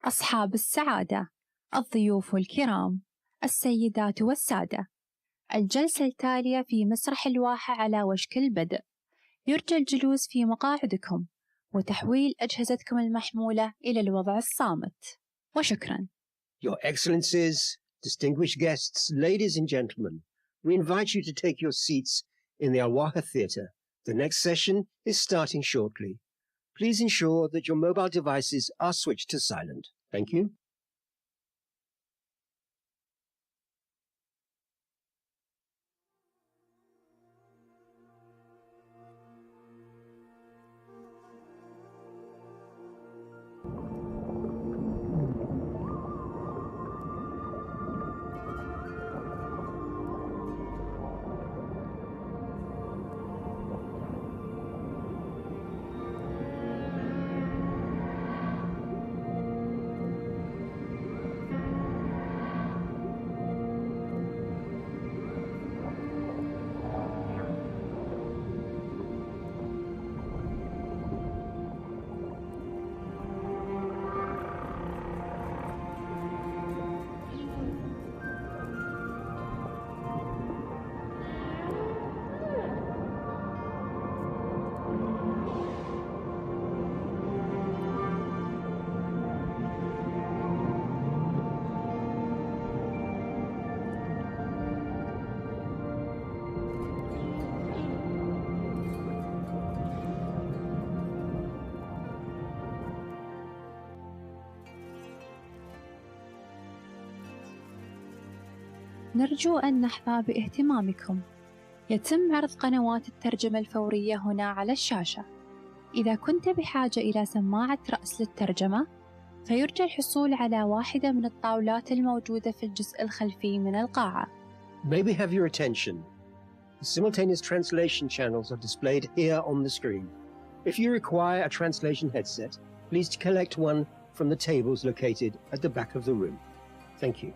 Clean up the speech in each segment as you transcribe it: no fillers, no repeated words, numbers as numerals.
أصحاب السعادة، الضيوف الكرام، السيدات والسادة، الجلسة التالية في مسرح الواحة على وشك البدء. يرجى الجلوس في مقاعدكم وتحويل أجهزتكم المحمولة إلى الوضع الصامت. وشكرا. Your Excellencies, distinguished guests, ladies and gentlemen, we invite you to take your seats in the Al-Waha Theatre. The next session is starting shortly. Please ensure that your mobile devices are switched to silent. Thank you. نرجو أن نحظى باهتمامكم. يتم عرض قنوات الترجمة الفورية هنا على الشاشة. إذا كنت بحاجة إلى سماعة رأس للترجمة، فيرجى الحصول على واحدة من الطاولات الموجودة في الجزء الخلفي من القاعة. May we have your attention? The simultaneous translation channels are displayed here on the screen. If you require a translation headset, please collect one from the tables located at the back of the room. Thank you.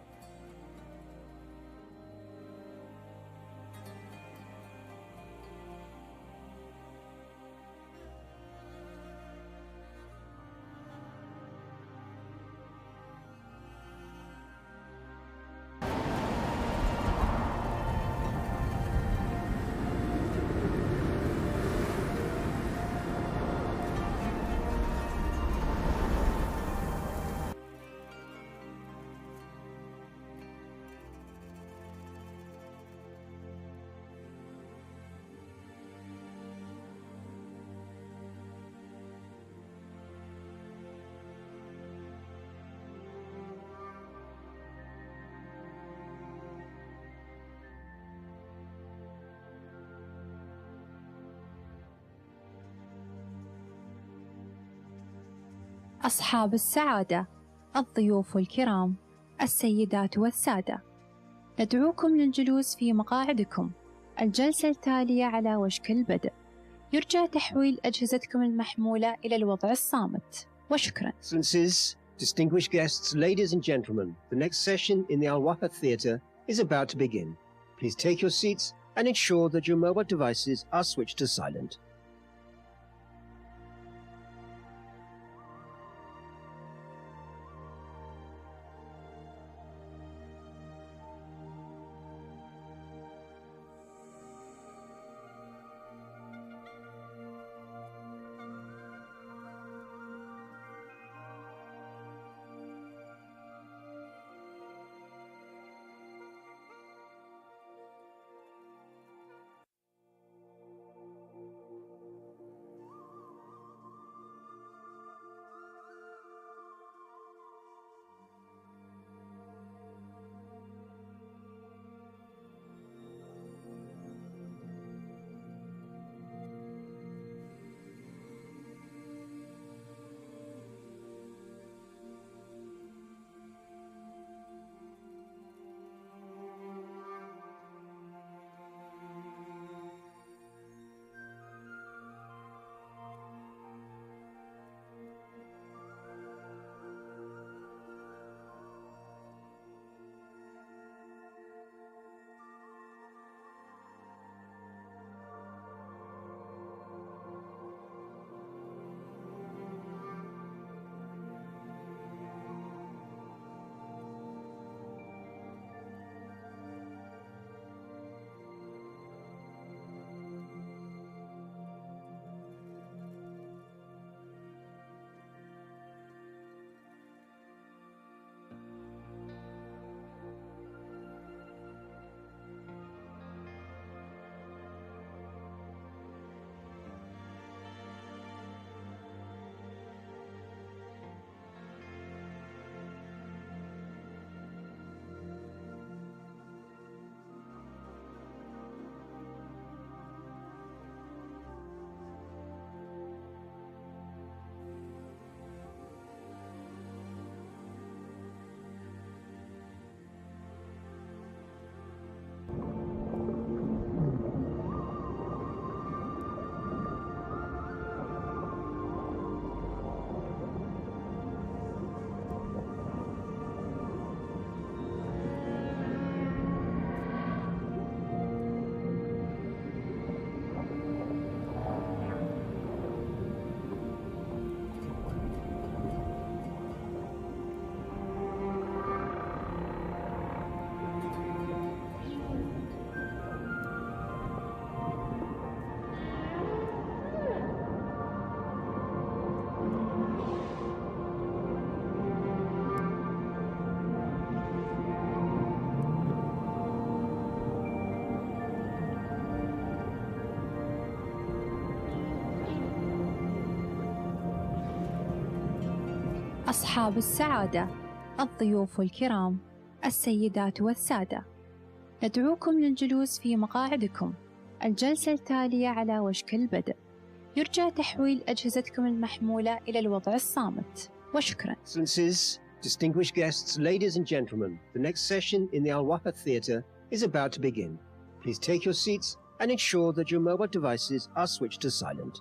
أصحاب السعادة، الضيوف الكرام، السيدات والسادة، ندعوكم للجلوس في مقاعدكم. الجلسة التالية على وشك البدء. يرجى تحويل أجهزتكم المحمولة إلى الوضع الصامت. وشكرا. Excellencies, distinguished guests, ladies and gentlemen, the next session in the Al-Waha Theatre is about to begin. Please take your seats and ensure that your mobile devices are switched to silent. أصحاب السعادة، الضيوف الكرام، السيدات والسادة، ندعوكم للجلوس في مقاعدكم. الجلسة التالية على وشك البدء. يرجى تحويل أجهزتكم المحمولة إلى الوضع الصامت، وشكرا. Excellencies, distinguished guests, ladies and gentlemen, the next session in the Al-Waha Theatre is about to begin. Please take your seats and ensure that your mobile devices are switched to silent.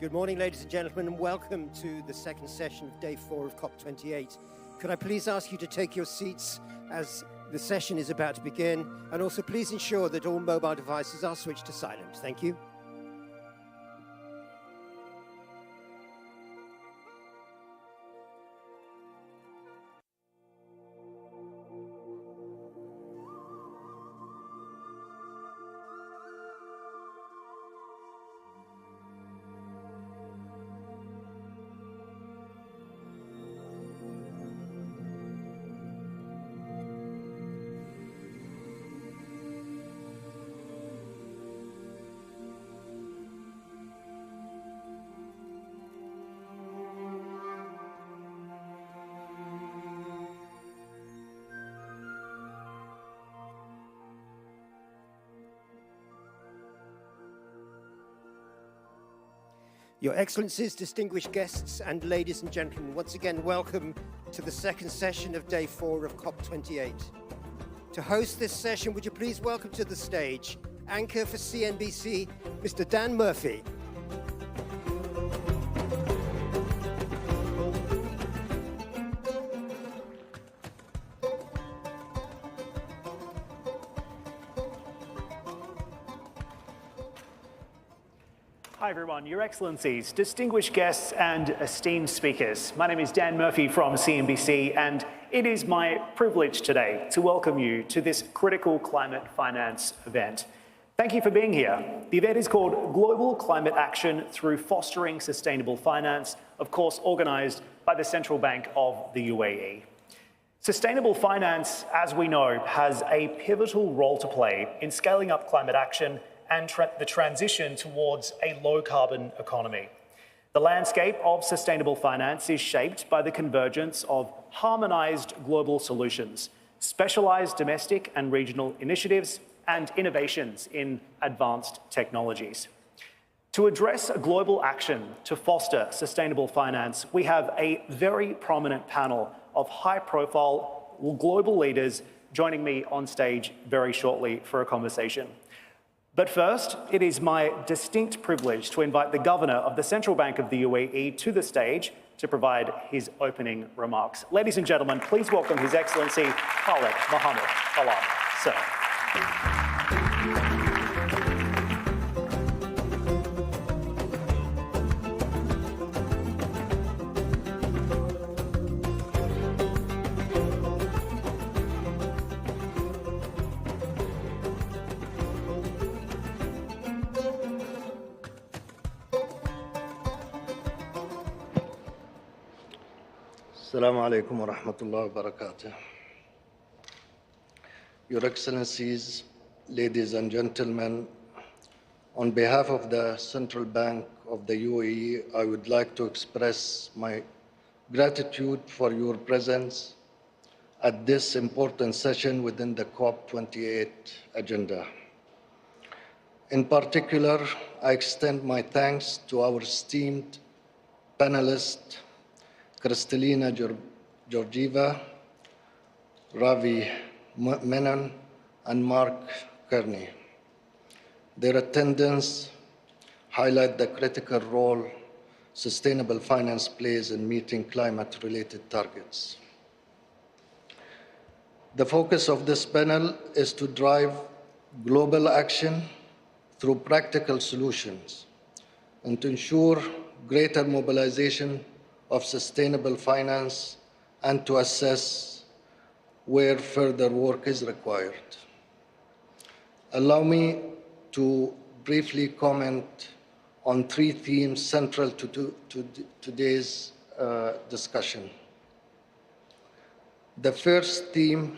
Good morning, ladies and gentlemen, and welcome to the second session of day 4 of COP28. Could I please ask you to take your seats as the session is about to begin, and also please ensure that all mobile devices are switched to silent. Thank you. Your Excellencies, distinguished guests, and ladies and gentlemen, once again, welcome to the second session of day 4 of COP28. To host this session, would you please welcome to the stage anchor for CNBC, Mr. Dan Murphy. Hi everyone, Your Excellencies, distinguished guests and esteemed speakers. My name is Dan Murphy from CNBC, and it is my privilege today to welcome you to this critical climate finance event. Thank you for being here. The event is called Global Climate Action Through Fostering Sustainable Finance, of course organised by the Central Bank of the UAE. Sustainable finance, as we know, has a pivotal role to play in scaling up climate action and the transition towards a low-carbon economy. The landscape of sustainable finance is shaped by the convergence of harmonised global solutions, specialised domestic and regional initiatives, and innovations in advanced technologies. To address global action to foster sustainable finance, we have a very prominent panel of high-profile global leaders joining me on stage very shortly for a conversation. But first, it is my distinct privilege to invite the Governor of the Central Bank of the UAE to the stage to provide his opening remarks. Ladies and gentlemen, please welcome His Excellency Khaled Mohammed Al, sir. Assalamu alaikum wa rahmatullahi wa barakatuh. Your Excellencies, ladies and gentlemen, on behalf of the Central Bank of the UAE, I would like to express my gratitude for your presence at this important session within the COP28 agenda. In particular, I extend my thanks to our esteemed panelists, Kristalina Georgieva, Ravi Menon, and Mark Kearney. Their attendance highlights the critical role sustainable finance plays in meeting climate-related targets. The focus of this panel is to drive global action through practical solutions and to ensure greater mobilization of sustainable finance and to assess where further work is required. Allow me to briefly comment on 3 themes central to today's discussion. The first theme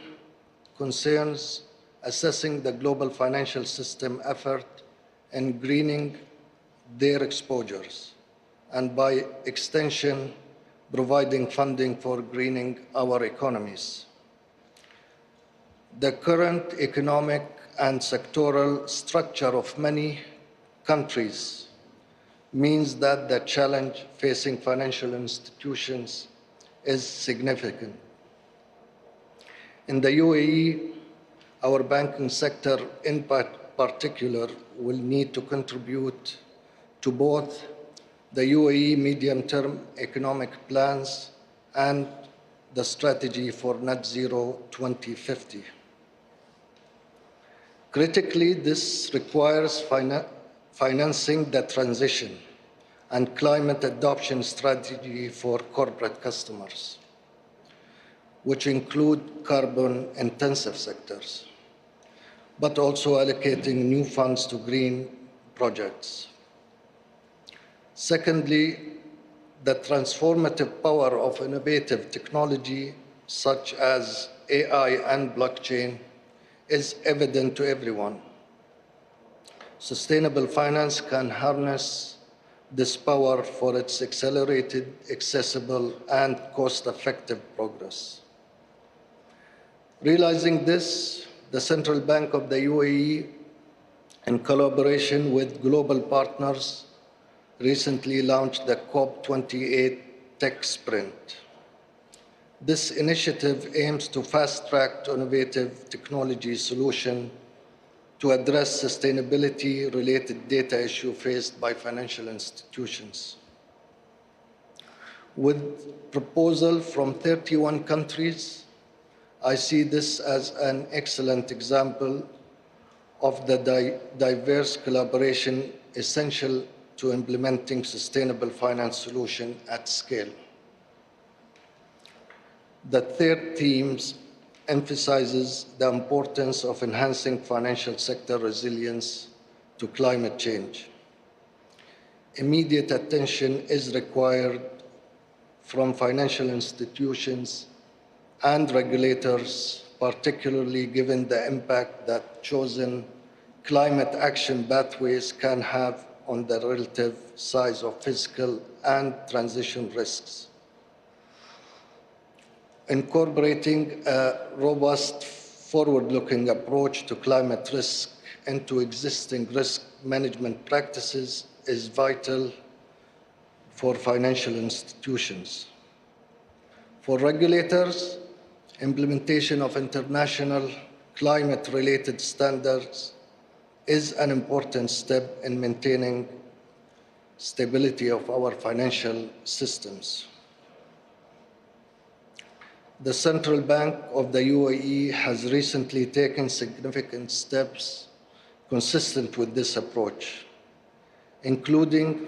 concerns assessing the global financial system effort in greening their exposures, and by extension, providing funding for greening our economies. The current economic and sectoral structure of many countries means that the challenge facing financial institutions is significant. In the UAE, our banking sector in particular will need to contribute to both the UAE medium-term economic plans, and the strategy for net zero 2050. Critically, this requires financing the transition and climate adoption strategy for corporate customers, which include carbon-intensive sectors, but also allocating new funds to green projects. Secondly, the transformative power of innovative technology such as AI and blockchain is evident to everyone. Sustainable finance can harness this power for its accelerated, accessible, and cost-effective progress. Realizing this, the Central Bank of the UAE, in collaboration with global partners, recently launched the COP28 Tech Sprint. This initiative aims to fast-track innovative technology solutions to address sustainability-related data issues faced by financial institutions. With proposals from 31 countries, I see this as an excellent example of the diverse collaboration essential to implementing sustainable finance solutions at scale. The third theme emphasizes the importance of enhancing financial sector resilience to climate change. Immediate attention is required from financial institutions and regulators, particularly given the impact that chosen climate action pathways can have on the relative size of fiscal and transition risks. Incorporating a robust, forward-looking approach to climate risk into existing risk management practices is vital for financial institutions. For regulators, implementation of international climate-related standards is an important step in maintaining stability of our financial systems. The Central Bank of the UAE has recently taken significant steps consistent with this approach, including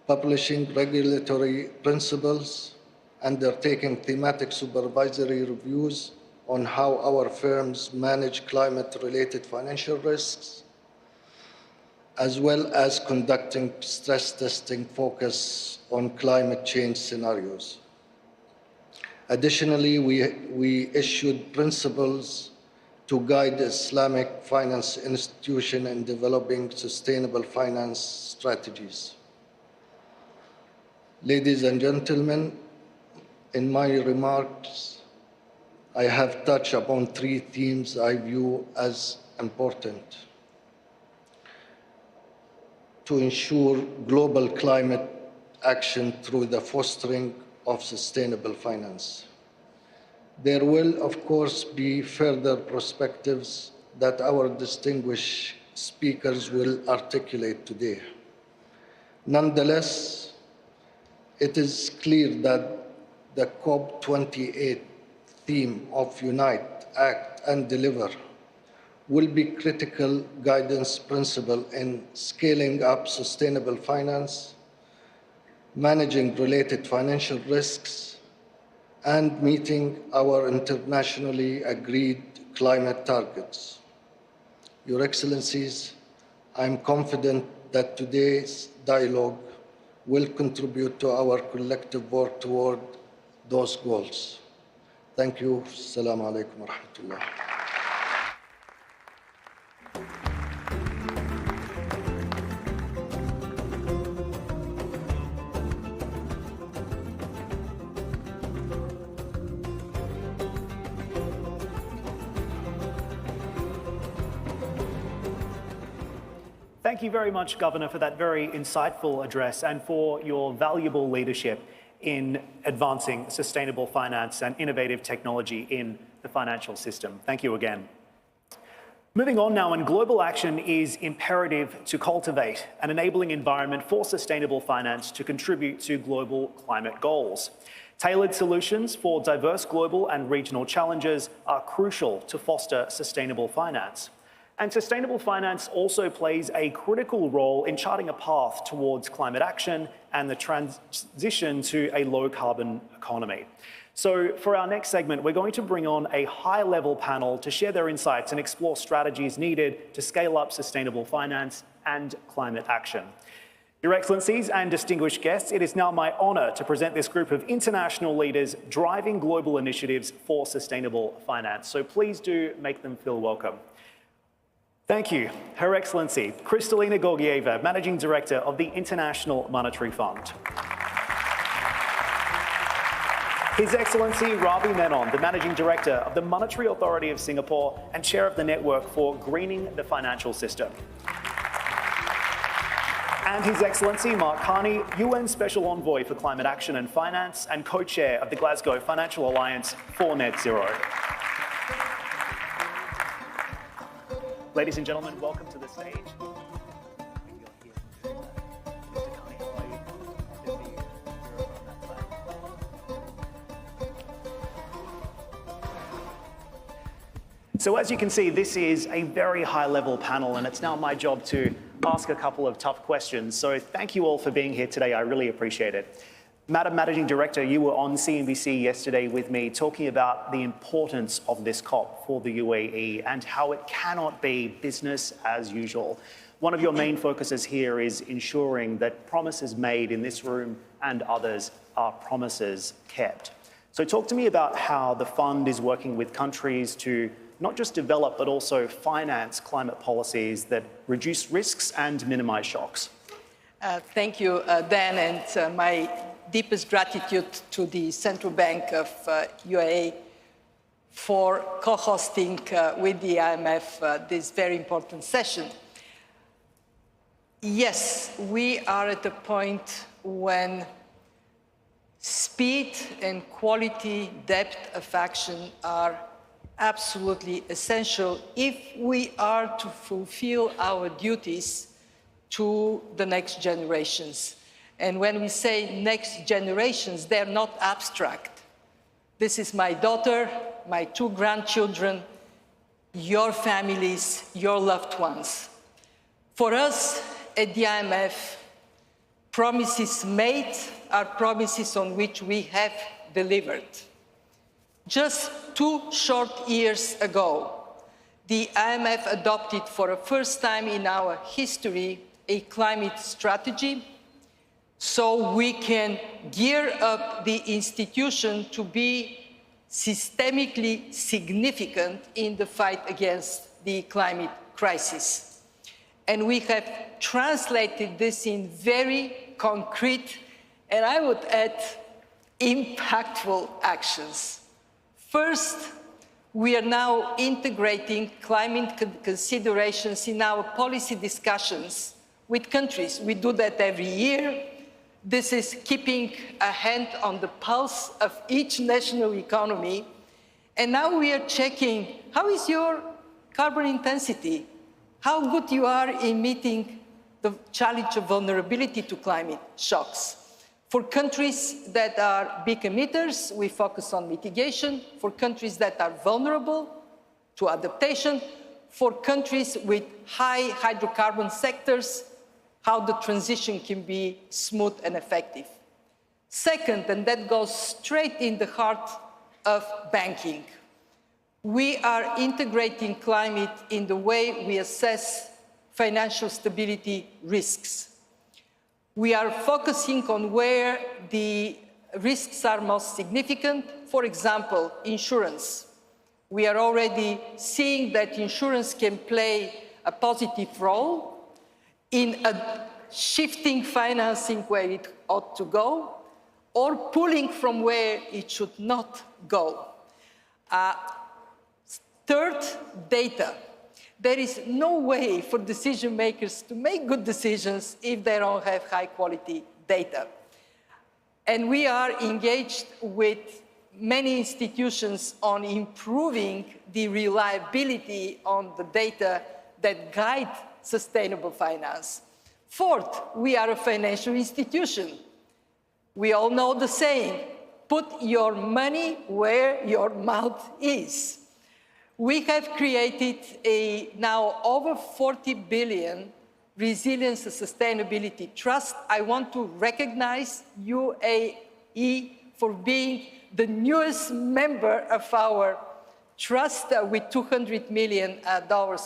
publishing regulatory principles, undertaking thematic supervisory reviews on how our firms manage climate-related financial risks, as well as conducting stress testing focused on climate change scenarios. Additionally, we issued principles to guide Islamic finance institutions in developing sustainable finance strategies. Ladies and gentlemen, in my remarks, I have touched upon three themes I view as important to ensure global climate action through the fostering of sustainable finance. There will, of course, be further perspectives that our distinguished speakers will articulate today. Nonetheless, it is clear that the COP28 theme of Unite, Act, and Deliver will be critical guidance principle in scaling up sustainable finance, managing related financial risks, and meeting our internationally agreed climate targets. Your Excellencies, I am confident that today's dialogue will contribute to our collective work toward those goals. Thank you. Assalamu alaikum wa rahmatullah. Thank you very much, Governor, for that very insightful address and for your valuable leadership in advancing sustainable finance and innovative technology in the financial system. Thank you again. Moving on now, and global action is imperative to cultivate an enabling environment for sustainable finance to contribute to global climate goals. Tailored solutions for diverse global and regional challenges are crucial to foster sustainable finance. And sustainable finance also plays a critical role in charting a path towards climate action and the transition to a low-carbon economy. So for our next segment, we're going to bring on a high-level panel to share their insights and explore strategies needed to scale up sustainable finance and climate action. Your Excellencies and distinguished guests, it is now my honour to present this group of international leaders driving global initiatives for sustainable finance. So please do make them feel welcome. Thank you, Her Excellency Kristalina Georgieva, Managing Director of the International Monetary Fund. His Excellency Ravi Menon, the Managing Director of the Monetary Authority of Singapore and Chair of the Network for Greening the Financial System. And His Excellency Mark Carney, UN Special Envoy for Climate Action and Finance and Co-Chair of the Glasgow Financial Alliance for Net Zero. Ladies and gentlemen, welcome to the stage. So as you can see, this is a very high-level panel, and it's now my job to ask a couple of tough questions. So thank you all for being here today. I really appreciate it. Madam Managing Director, you were on CNBC yesterday with me talking about the importance of this COP for the UAE and how it cannot be business as usual. One of your main focuses here is ensuring that promises made in this room and others are promises kept. So talk to me about how the fund is working with countries to not just develop, but also finance climate policies that reduce risks and minimize shocks. Thank you, Dan, and my deepest gratitude to the Central Bank of UAE for co-hosting with the IMF this very important session. Yes, we are at a point when speed and quality, depth of action are absolutely essential if we are to fulfill our duties to the next generations. And when we say next generations, they're not abstract. This is my daughter, my 2 grandchildren, your families, your loved ones. For us at the IMF, promises made are promises on which we have delivered. Just 2 short years ago, the IMF adopted for the first time in our history a climate strategy so we can gear up the institution to be systemically significant in the fight against the climate crisis. And we have translated this in very concrete, and I would add, impactful actions. First, we are now integrating climate considerations in our policy discussions with countries. We do that every year. This is keeping a hand on the pulse of each national economy. And now we are checking, how is your carbon intensity? How good you are in meeting the challenge of vulnerability to climate shocks. For countries that are big emitters, we focus on mitigation. For countries that are vulnerable to adaptation, for countries with high hydrocarbon sectors, how the transition can be smooth and effective. Second, and that goes straight in the heart of banking, we are integrating climate in the way we assess financial stability risks. We are focusing on where the risks are most significant. For example, insurance. We are already seeing that insurance can play a positive role in shifting financing where it ought to go, or pulling from where it should not go. Third, data. There is no way for decision makers to make good decisions if they don't have high quality data. And we are engaged with many institutions on improving the reliability on the data that guide sustainable finance. Fourth, we are a financial institution. We all know the saying, put your money where your mouth is. We have created a now over 40 billion Resilience and Sustainability Trust. I want to recognize UAE for being the newest member of our trust with $200 million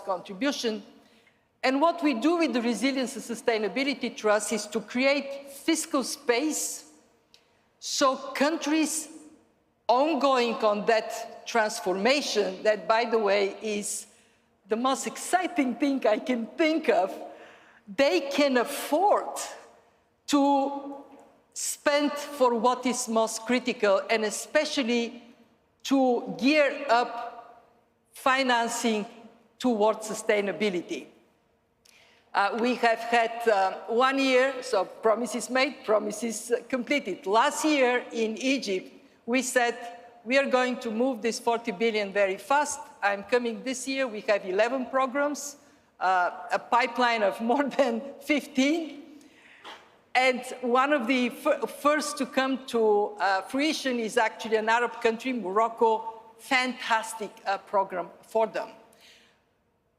contribution. And what we do with the Resilience and Sustainability Trust is to create fiscal space so countries ongoing on that transformation, that, by the way, is the most exciting thing I can think of, they can afford to spend for what is most critical, and especially to gear up financing towards sustainability. We have had 1 year, so promises made, promises completed. Last year in Egypt, we said we are going to move this 40 billion very fast. I'm coming this year, we have 11 programs, a pipeline of more than 15. And one of the first to come to fruition is actually an Arab country, Morocco. Fantastic program for them.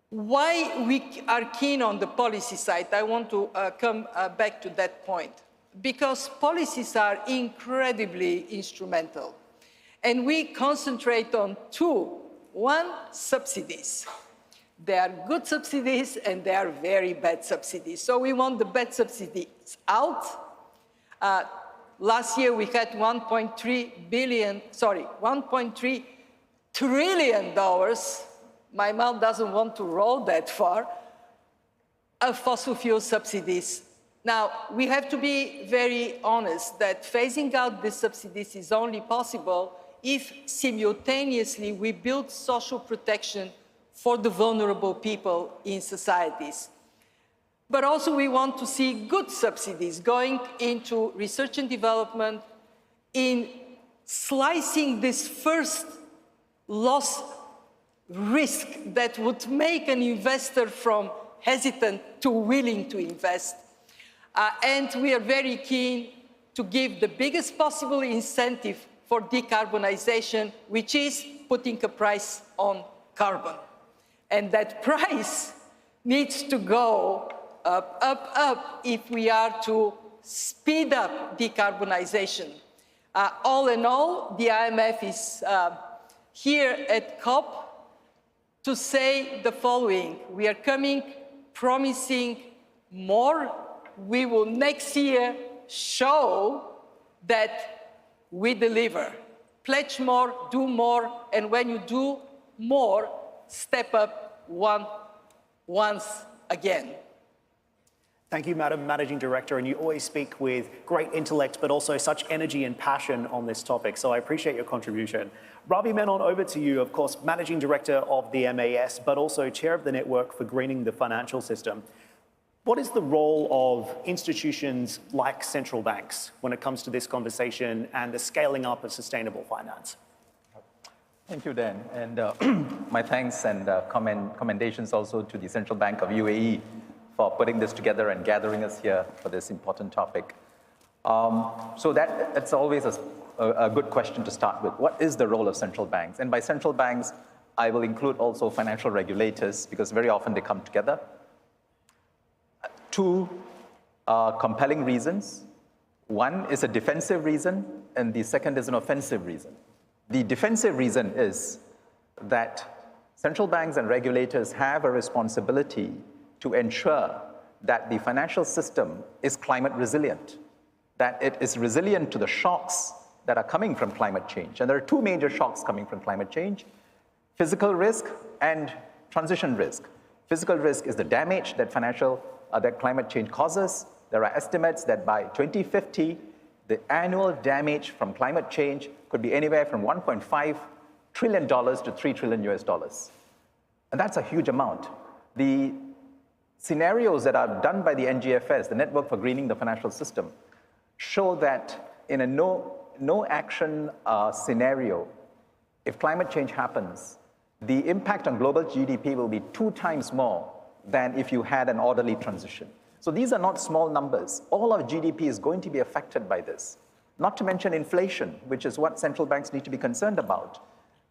Why we are keen on the policy side, I want to come back to that point. Because policies are incredibly instrumental. And we concentrate on two. One, subsidies. There are good subsidies and there are very bad subsidies. So we want the bad subsidies out. Last year we had $1.3 trillion. My mouth doesn't want to roll that far, of fossil fuel subsidies. Now, we have to be very honest that phasing out these subsidies is only possible if simultaneously we build social protection for the vulnerable people in societies. But also we want to see good subsidies going into research and development, in slicing this first loss risk that would make an investor from hesitant to willing to invest. And we are very keen to give the biggest possible incentive for decarbonization, which is putting a price on carbon. And that price needs to go up, up, up if we are to speed up decarbonization. All in all, the IMF is here at COP to say the following. We are coming promising more. We will next year show that we deliver. Pledge more, do more, and when you do more, step up once again. Thank you, Madam Managing Director, and you always speak with great intellect, but also such energy and passion on this topic, so I appreciate your contribution. Ravi Menon, over to you, of course, Managing Director of the MAS, but also Chair of the Network for Greening the Financial System. What is the role of institutions like central banks when it comes to this conversation and the scaling up of sustainable finance? Thank you, Dan. And my thanks and commendations also to the Central Bank of UAE for putting this together and gathering us here for this important topic. So that's always a good question to start with. What is the role of central banks? And by central banks, I will include also financial regulators, because very often they come together. Two compelling reasons. One is a defensive reason, and the second is an offensive reason. The defensive reason is that central banks and regulators have a responsibility to ensure that the financial system is climate resilient, that it is resilient to the shocks that are coming from climate change. And there are two major shocks coming from climate change: physical risk and transition risk. Physical risk is the damage that that climate change causes. There are estimates that by 2050, the annual damage from climate change could be anywhere from $1.5 trillion to $3 trillion US. And that's a huge amount. The scenarios that are done by the NGFS, the Network for Greening the Financial System, show that in a no action scenario, if climate change happens, the impact on global GDP will be 2 times more than if you had an orderly transition. So these are not small numbers. All of GDP is going to be affected by this. Not to mention inflation, which is what central banks need to be concerned about.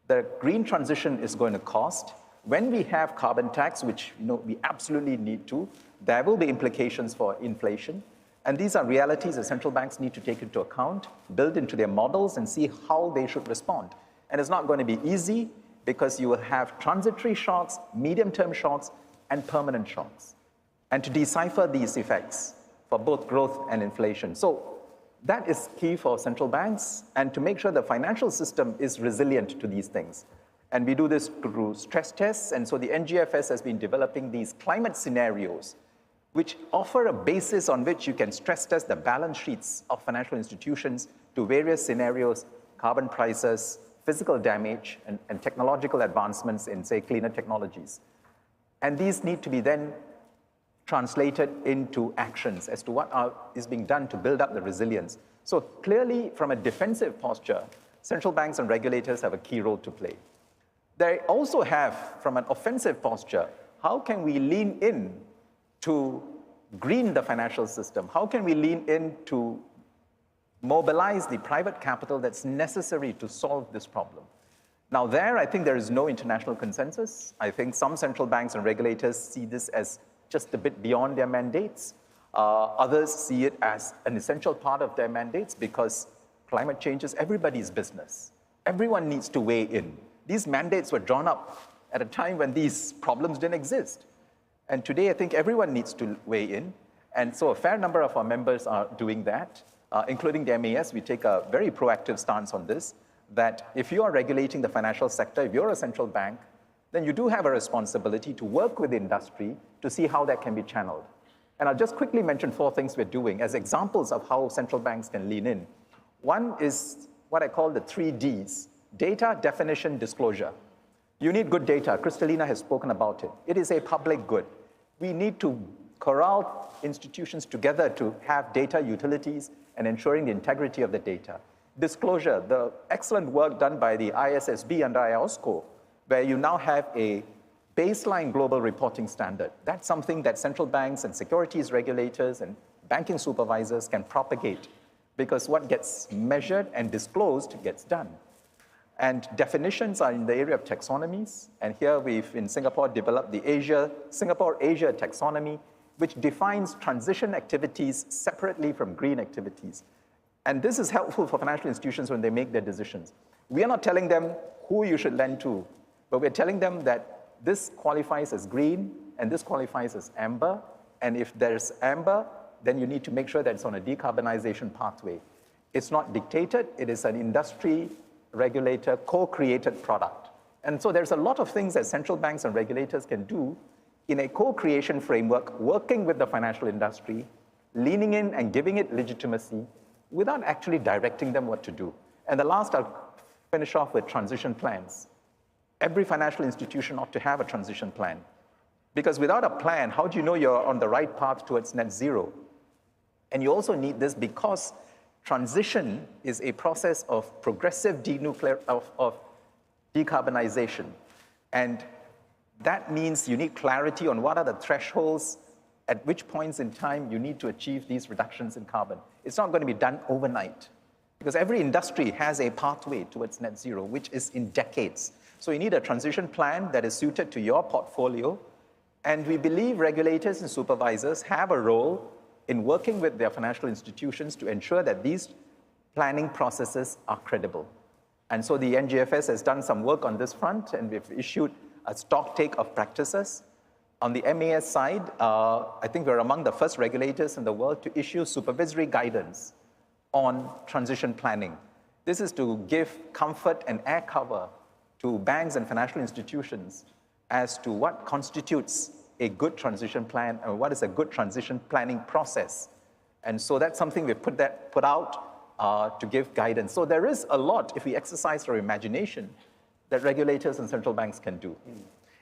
The green transition is going to cost. When we have carbon tax, which we absolutely need to, there will be implications for inflation. And these are realities that central banks need to take into account, build into their models, and see how they should respond. And it's not going to be easy because you will have transitory shocks, medium-term shocks, and permanent shocks. And to decipher these effects for both growth and inflation. So that is key for central banks, and to make sure the financial system is resilient to these things. And we do this through stress tests, and so the NGFS has been developing these climate scenarios, which offer a basis on which you can stress test the balance sheets of financial institutions to various scenarios, carbon prices, physical damage, and technological advancements in, say, cleaner technologies. And these need to be then translated into actions as to what is being done to build up the resilience. So clearly, from a defensive posture, central banks and regulators have a key role to play. They also have, from an offensive posture, how can we lean in to green the financial system? How can we lean in to mobilize the private capital that's necessary to solve this problem? Now I think there is no international consensus. I think some central banks and regulators see this as just a bit beyond their mandates. Others see it as an essential part of their mandates because climate change is everybody's business. Everyone needs to weigh in. These mandates were drawn up at a time when these problems didn't exist. And today, I think everyone needs to weigh in. And so a fair number of our members are doing that, including the MAS. We take a very proactive stance on this, that if you are regulating the financial sector, if you're a central bank, then you do have a responsibility to work with the industry to see how that can be channeled. And I'll just quickly mention 4 things we're doing as examples of how central banks can lean in. One is what I call the 3 Ds: data, definition, disclosure. You need good data. Kristalina has spoken about it. It is a public good. We need to corral institutions together to have data utilities and ensuring the integrity of the data. Disclosure, the excellent work done by the ISSB under IOSCO, where you now have a baseline global reporting standard. That's something that central banks and securities regulators and banking supervisors can propagate, because what gets measured and disclosed gets done. And definitions are in the area of taxonomies. And here we've, in Singapore, developed the Singapore-Asia taxonomy, which defines transition activities separately from green activities. And this is helpful for financial institutions when they make their decisions. We are not telling them who you should lend to, but we're telling them that this qualifies as green and this qualifies as amber. And if there's amber, then you need to make sure that it's on a decarbonization pathway. It's not dictated, it is an industry regulator co-created product. And so there's a lot of things that central banks and regulators can do in a co-creation framework, working with the financial industry, leaning in and giving it legitimacy without actually directing them what to do. And the last, I'll finish off with transition plans. Every financial institution ought to have a transition plan. Because without a plan, how do you know you're on the right path towards net zero? And you also need this because transition is a process of progressive of decarbonization. And that means you need clarity on what are the thresholds, at which points in time you need to achieve these reductions in carbon. It's not going to be done overnight, because every industry has a pathway towards net zero, which is in decades. So you need a transition plan that is suited to your portfolio. And we believe regulators and supervisors have a role in working with their financial institutions to ensure that these planning processes are credible. And so the NGFS has done some work on this front, and we've issued a stock take of practices. On the MAS side, I think we're among the first regulators in the world to issue supervisory guidance on transition planning. This is to give comfort and air cover to banks and financial institutions as to what constitutes a good transition plan and what is a good transition planning process. And so that's something we've put out to give guidance. So there is a lot, if we exercise our imagination, that regulators and central banks can do.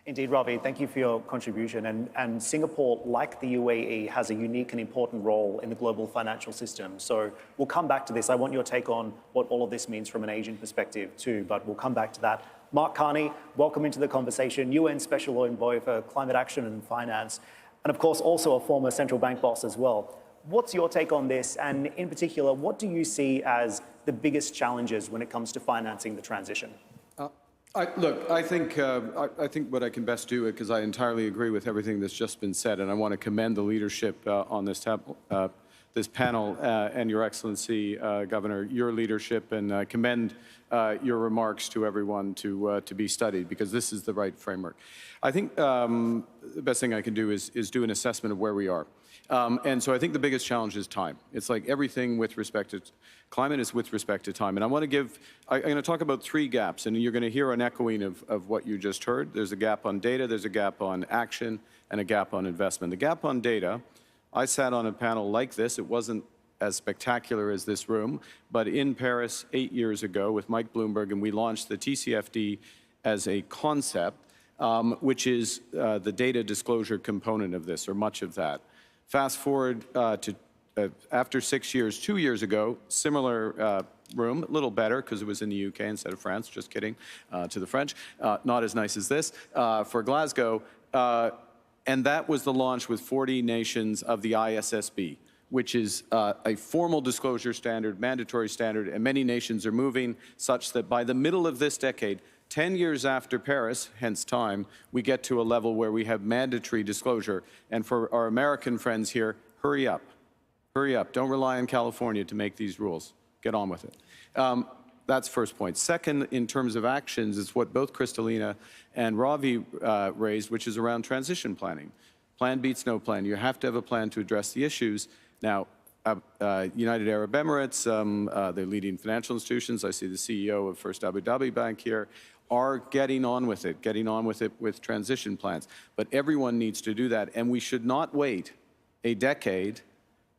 Indeed, Ravi, thank you for your contribution. And Singapore, like the UAE, has a unique and important role in the global financial system. So we'll come back to this. I want your take on what all of this means from an Asian perspective too, but we'll come back to that. Mark Carney, welcome into the conversation. UN Special Envoy for Climate Action and Finance, and of course also a former central bank boss as well. What's your take on this? And in particular, what do you see as the biggest challenges when it comes to financing the transition? I think what I can best do, because I entirely agree with everything that's just been said, and I want to commend the leadership on this panel and Your Excellency, Governor, your leadership, and commend your remarks to everyone to be studied, because this is the right framework. I think the best thing I can do is do an assessment of where we are. And so I think the biggest challenge is time. It's like everything with respect to climate is with respect to time. And I'm going to talk about 3 gaps, and you're going to hear an echoing of what you just heard. There's a gap on data, there's a gap on action, and a gap on investment. The gap on data, I sat on a panel like this. It wasn't as spectacular as this room, but in Paris 8 years ago with Mike Bloomberg, and we launched the TCFD as a concept, which is the data disclosure component of this, or much of that. Fast forward to after 6 years, 2 years ago, similar room, a little better because it was in the UK instead of France, just kidding, to the French, not as nice as this, for Glasgow. And that was the launch with 40 nations of the ISSB, which is a formal disclosure standard, mandatory standard, and many nations are moving such that by the middle of this decade, 10 years after Paris, hence time, we get to a level where we have mandatory disclosure. And for our American friends here, hurry up. Hurry up. Don't rely on California to make these rules. Get on with it. That's first point. Second, in terms of actions, is what both Kristalina and Ravi raised, which is around transition planning. Plan beats no plan. You have to have a plan to address the issues. Now, United Arab Emirates, the leading financial institutions, I see the CEO of First Abu Dhabi Bank here, are getting on with it with transition plans. But everyone needs to do that, and we should not wait a decade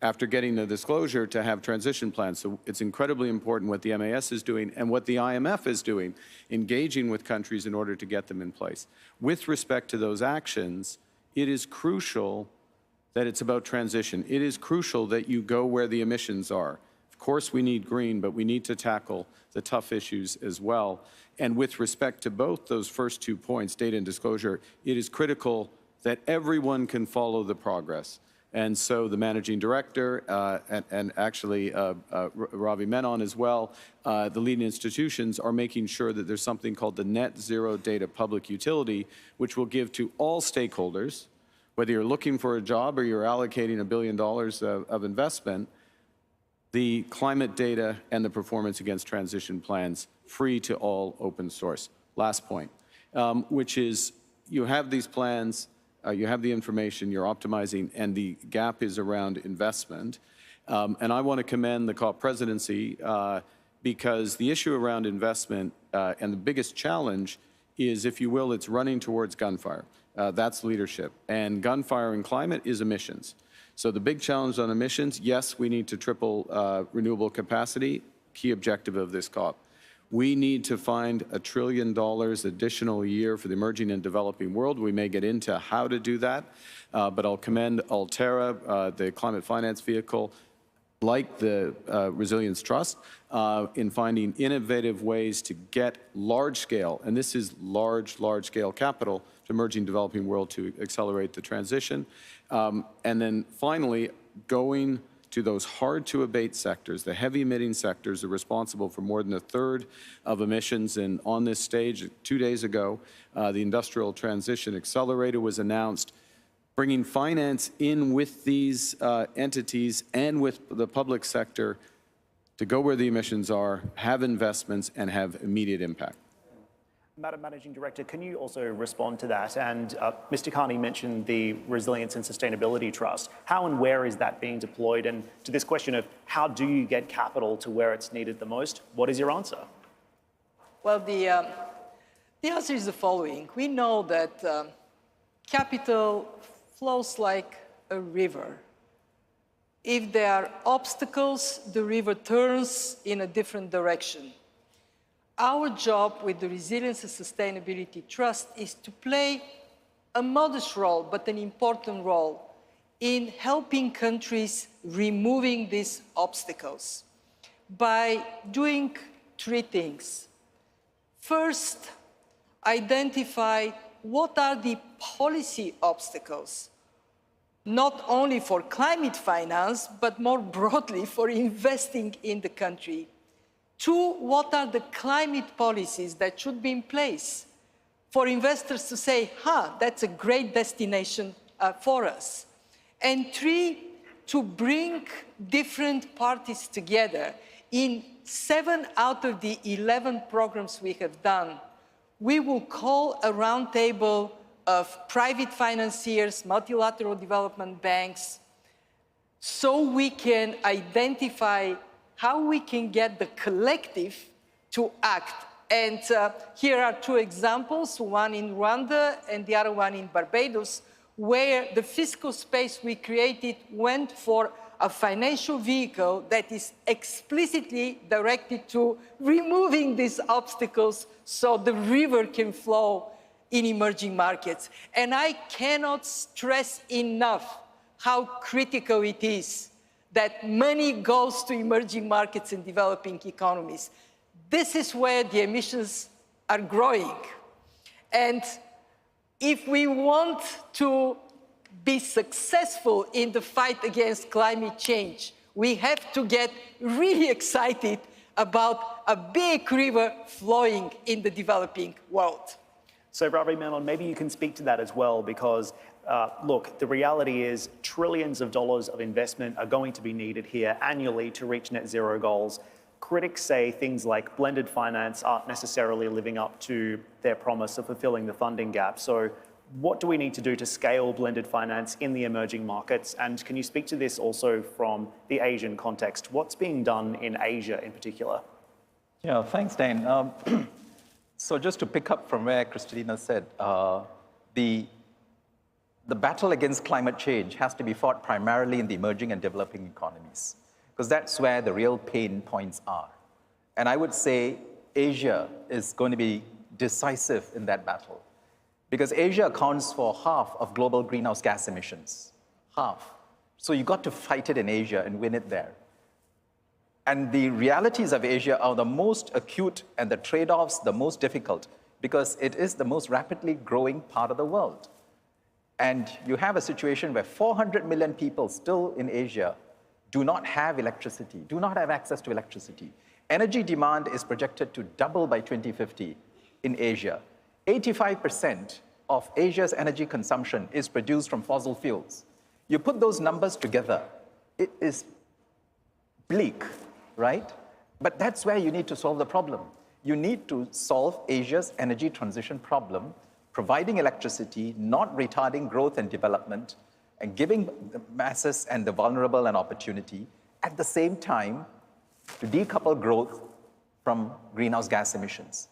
after getting the disclosure to have transition plans. So it's incredibly important what the MAS is doing and what the IMF is doing, engaging with countries in order to get them in place. With respect to those actions, it is crucial that it's about transition. It is crucial that you go where the emissions are. Of course, we need green, but we need to tackle the tough issues as well. And with respect to both those first 2 points, data and disclosure, it is critical that everyone can follow the progress. And so the managing director and actually Ravi Menon as well, the leading institutions are making sure that there's something called the Net Zero Data Public Utility, which will give to all stakeholders, whether you're looking for a job or you're allocating $1 billion of investment, the climate data and the performance against transition plans free to all, open source. Last point, which is you have these plans, you have the information, you're optimizing, and the gap is around investment. And I want to commend the COP presidency because the issue around investment and the biggest challenge is, if you will, it's running towards gunfire. That's leadership. And gunfire in climate is emissions. So the big challenge on emissions, yes, we need to triple renewable capacity, key objective of this COP. We need to find $1 trillion additional a year for the emerging and developing world. We may get into how to do that, but I'll commend Altera, the climate finance vehicle, like the Resilience Trust, in finding innovative ways to get large-scale, and this is large-scale capital to emerging developing world to accelerate the transition. And then finally, going to those hard-to-abate sectors. The heavy-emitting sectors are responsible for more than 1/3 of emissions. And on this stage, 2 days ago, the Industrial Transition Accelerator was announced, bringing finance in with these entities and with the public sector to go where the emissions are, have investments, and have immediate impact. Madam Managing Director, can you also respond to that? And Mr. Carney mentioned the Resilience and Sustainability Trust. How and where is that being deployed? And to this question of how do you get capital to where it's needed the most, what is your answer? Well, the answer is the following. We know that capital flows like a river. If there are obstacles, the river turns in a different direction. Our job with the Resilience and Sustainability Trust is to play a modest role, but an important role in helping countries removing these obstacles by doing three things. First, identify what are the policy obstacles, not only for climate finance, but more broadly for investing in the country. Two, what are the climate policies that should be in place for investors to say, that's a great destination for us. And three, to bring different parties together. In 7 out of the 11 programs we have done, we will call a roundtable of private financiers, multilateral development banks, so we can identify how we can get the collective to act. And here are two examples, one in Rwanda and the other one in Barbados, where the fiscal space we created went for a financial vehicle that is explicitly directed to removing these obstacles so the river can flow in emerging markets. And I cannot stress enough how critical it is that money goes to emerging markets and developing economies. This is where the emissions are growing. And if we want to be successful in the fight against climate change, we have to get really excited about a big river flowing in the developing world. So, Ravi Menon, maybe you can speak to that as well, because look, the reality is trillions of dollars of investment are going to be needed here annually to reach net zero goals. Critics say things like blended finance aren't necessarily living up to their promise of fulfilling the funding gap. So what do we need to do to scale blended finance in the emerging markets? And can you speak to this also from the Asian context? What's being done in Asia in particular? Yeah, thanks, Dan. So just to pick up from where Kristalina said, the battle against climate change has to be fought primarily in the emerging and developing economies, because that's where the real pain points are. And I would say Asia is going to be decisive in that battle, because Asia accounts for half of global greenhouse gas emissions, half. So you got to fight it in Asia and win it there. And the realities of Asia are the most acute and the trade-offs the most difficult, because it is the most rapidly growing part of the world. And you have a situation where 400 million people still in Asia do not have electricity, do not have access to electricity. Energy demand is projected to double by 2050 in Asia. 85% of Asia's energy consumption is produced from fossil fuels. You put those numbers together, it is bleak, right? But that's where you need to solve the problem. You need to solve Asia's energy transition problem, providing electricity, not retarding growth and development, and giving the masses and the vulnerable an opportunity, at the same time, to decouple growth from greenhouse gas emissions.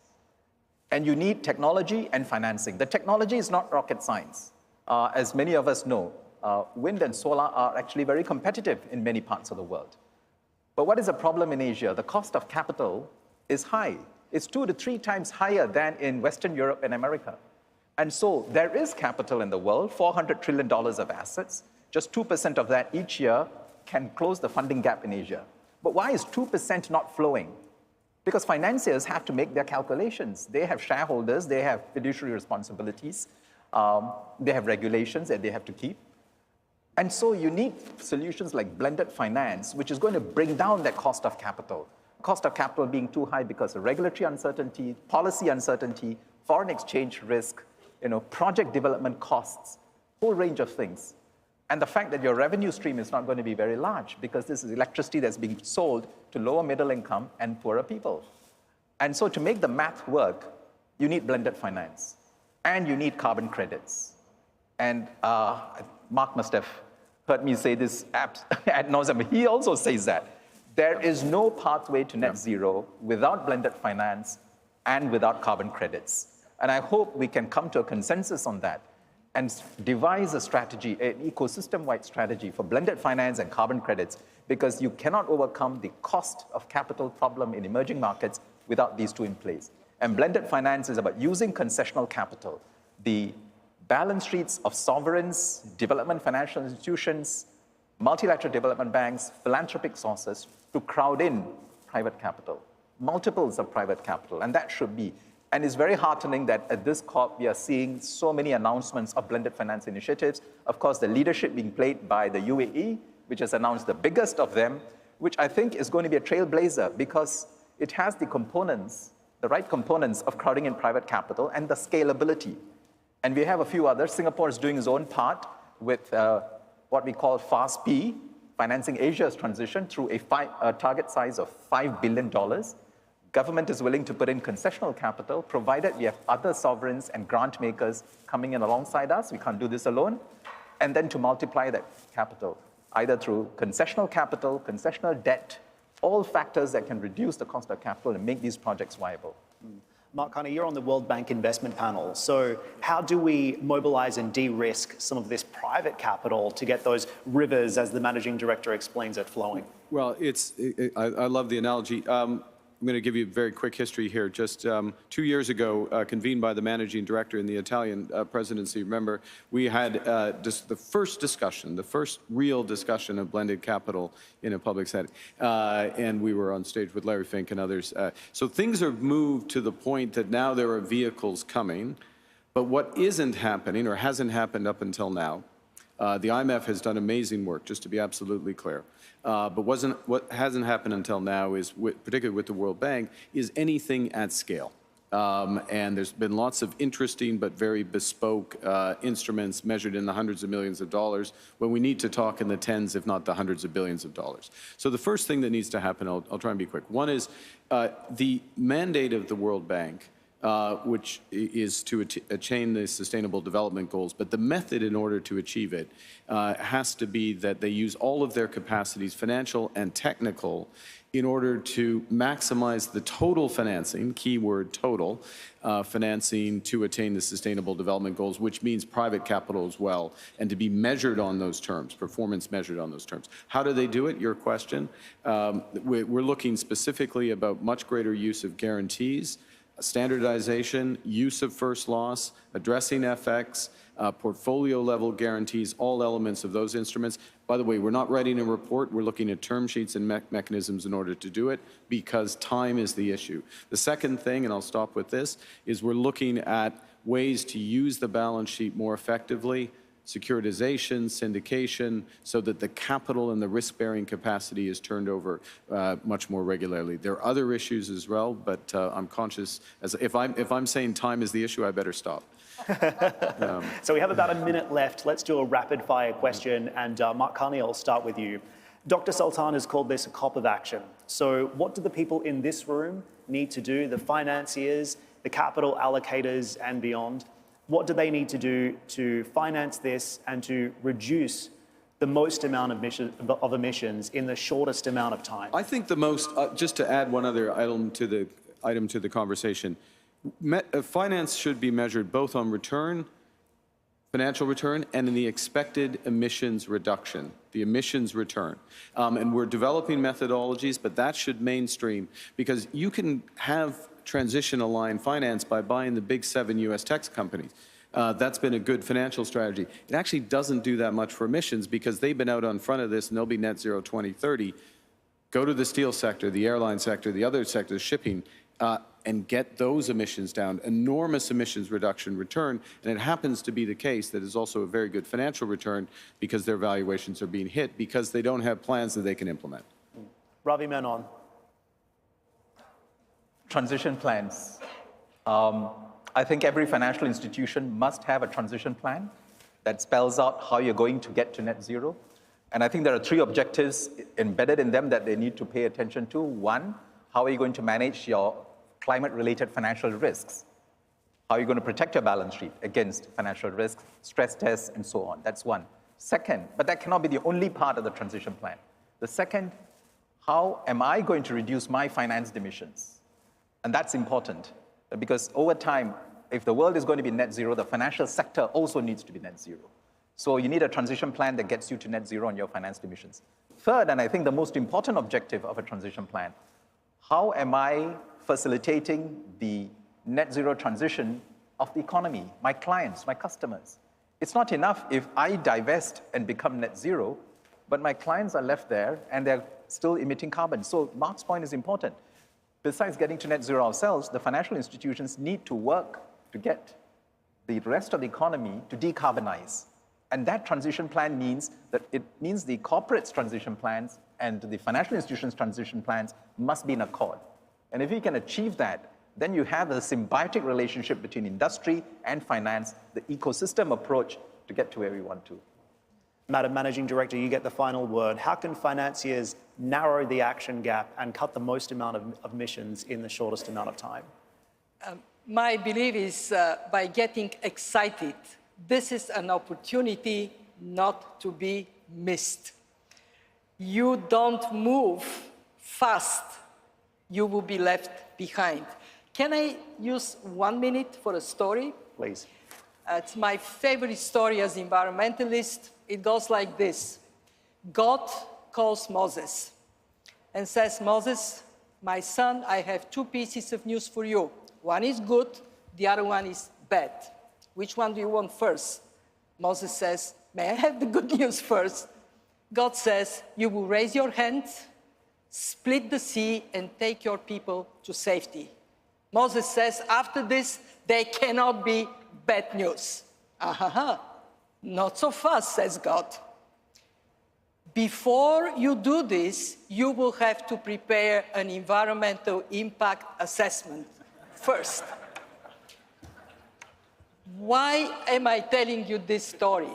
And you need technology and financing. The technology is not rocket science. As many of us know, wind and solar are actually very competitive in many parts of the world. But what is the problem in Asia? The cost of capital is high. It's 2 to 3 times higher than in Western Europe and America. And so there is capital in the world, $400 trillion of assets. Just 2% of that each year can close the funding gap in Asia. But why is 2% not flowing? Because financiers have to make their calculations. They have shareholders, they have fiduciary responsibilities, they have regulations that they have to keep. And so you need solutions like blended finance, which is going to bring down that cost of capital. Cost of capital being too high because of regulatory uncertainty, policy uncertainty, foreign exchange risk, project development costs, whole range of things. And the fact that your revenue stream is not going to be very large because this is electricity that's being sold to lower middle income and poorer people. And so to make the math work, you need blended finance and you need carbon credits. And Mark must have heard me say this ad nauseum. He also says that there is no pathway to net zero without blended finance and without carbon credits. And I hope we can come to a consensus on that and devise a strategy, an ecosystem-wide strategy for blended finance and carbon credits, because you cannot overcome the cost of capital problem in emerging markets without these two in place. And blended finance is about using concessional capital, the balance sheets of sovereigns, development financial institutions, multilateral development banks, philanthropic sources to crowd in private capital, multiples of private capital, and that should be. And it's very heartening that at this COP, we are seeing so many announcements of blended finance initiatives. Of course, the leadership being played by the UAE, which has announced the biggest of them, which I think is going to be a trailblazer because it has the components, the right components of crowding in private capital and the scalability. And we have a few others. Singapore is doing its own part with what we call FAST-P, financing Asia's transition through a target size of $5 billion. Government is willing to put in concessional capital, provided we have other sovereigns and grant makers coming in alongside us. We can't do this alone. And then to multiply that capital, either through concessional capital, concessional debt, all factors that can reduce the cost of capital and make these projects viable. Mark Carney, you're on the World Bank investment panel. So how do we mobilize and de-risk some of this private capital to get those rivers, as the managing director explains it, flowing? Well, I love the analogy. I'm going to give you a very quick history here. Just 2 years ago, convened by the managing director in the Italian presidency, remember, we had the first discussion, the first real discussion of blended capital in a public setting. And we were on stage with Larry Fink and others. So things have moved to the point that now there are vehicles coming. But what isn't happening, or hasn't happened up until now, the IMF has done amazing work, just to be absolutely clear. But what hasn't happened until now is, particularly with the World Bank, is anything at scale. And there's been lots of interesting but very bespoke instruments measured in the hundreds of millions of dollars when we need to talk in the tens, if not the hundreds of billions of dollars. So the first thing that needs to happen, I'll try and be quick. One is the mandate of the World Bank, which is to attain the Sustainable Development Goals, but the method in order to achieve it has to be that they use all of their capacities, financial and technical, in order to maximize the total financing, keyword total, financing to attain the Sustainable Development Goals, which means private capital as well, and to be measured on those terms, performance measured on those terms. How do they do it? Your question. We're looking specifically about much greater use of guarantees, standardization, use of first loss, addressing FX, portfolio-level guarantees, all elements of those instruments. By the way, we're not writing a report. We're looking at term sheets and mechanisms in order to do it because time is the issue. The second thing, and I'll stop with this, is we're looking at ways to use the balance sheet more effectively, securitization, syndication, so that the capital and the risk-bearing capacity is turned over much more regularly. There are other issues as well, but I'm conscious, if I'm saying time is the issue, I better stop. So we have about a minute left. Let's do a rapid-fire question, and Mark Carney, I'll start with you. Dr. Sultan has called this a COP of action. So what do the people in this room need to do, the financiers, the capital allocators and beyond? What do they need to do to finance this and to reduce the most amount of emissions in the shortest amount of time? I think the most, just to add one other item to the conversation, finance should be measured both on return, financial return, and in the expected emissions reduction, the emissions return. And we're developing methodologies, but that should mainstream, because you can have transition-aligned finance by buying the big 7 U.S. tech companies. That's been a good financial strategy. It actually doesn't do that much for emissions because they've been out on front of this and they'll be net zero 2030. Go to the steel sector, the airline sector, the other sectors, shipping, and get those emissions down. Enormous emissions reduction return, and it happens to be the case that is also a very good financial return because their valuations are being hit because they don't have plans that they can implement. Ravi Menon. Transition plans. I think every financial institution must have a transition plan that spells out how you're going to get to net zero. And I think there are 3 objectives embedded in them that they need to pay attention to. One, how are you going to manage your climate-related financial risks? How are you going to protect your balance sheet against financial risks, stress tests, and so on? That's one. Second, but that cannot be the only part of the transition plan. The second, how am I going to reduce my financed emissions? And that's important because over time, if the world is going to be net zero, the financial sector also needs to be net zero. So you need a transition plan that gets you to net zero on your financed emissions. Third, and I think the most important objective of a transition plan, How am I facilitating the net zero transition of the economy, my clients, my customers? It's not enough if I divest and become net zero, but my clients are left there and they're still emitting carbon. So Mark's point is important. Besides getting to net zero ourselves, the financial institutions need to work to get the rest of the economy to decarbonize. And that transition plan means that it means the corporates' transition plans and the financial institutions' transition plans must be in accord. And if we can achieve that, then you have a symbiotic relationship between industry and finance, the ecosystem approach to get to where we want to. Madam Managing Director, you get the final word. How can financiers narrow the action gap and cut the most amount of emissions in the shortest amount of time? My belief is by getting excited. This is an opportunity not to be missed. You don't move fast, you will be left behind. Can I use 1 minute for a story? Please. It's my favorite story as environmentalist. It goes like this. God calls Moses and says, Moses, my son, I have 2 pieces of news for you. One is good, the other one is bad. Which one do you want first? Moses says, may I have the good news first? God says, you will raise your hand, split the sea, and take your people to safety. Moses says, after this, there cannot be bad news. Not so fast, says God. Before you do this, you will have to prepare an environmental impact assessment first. Why am I telling you this story?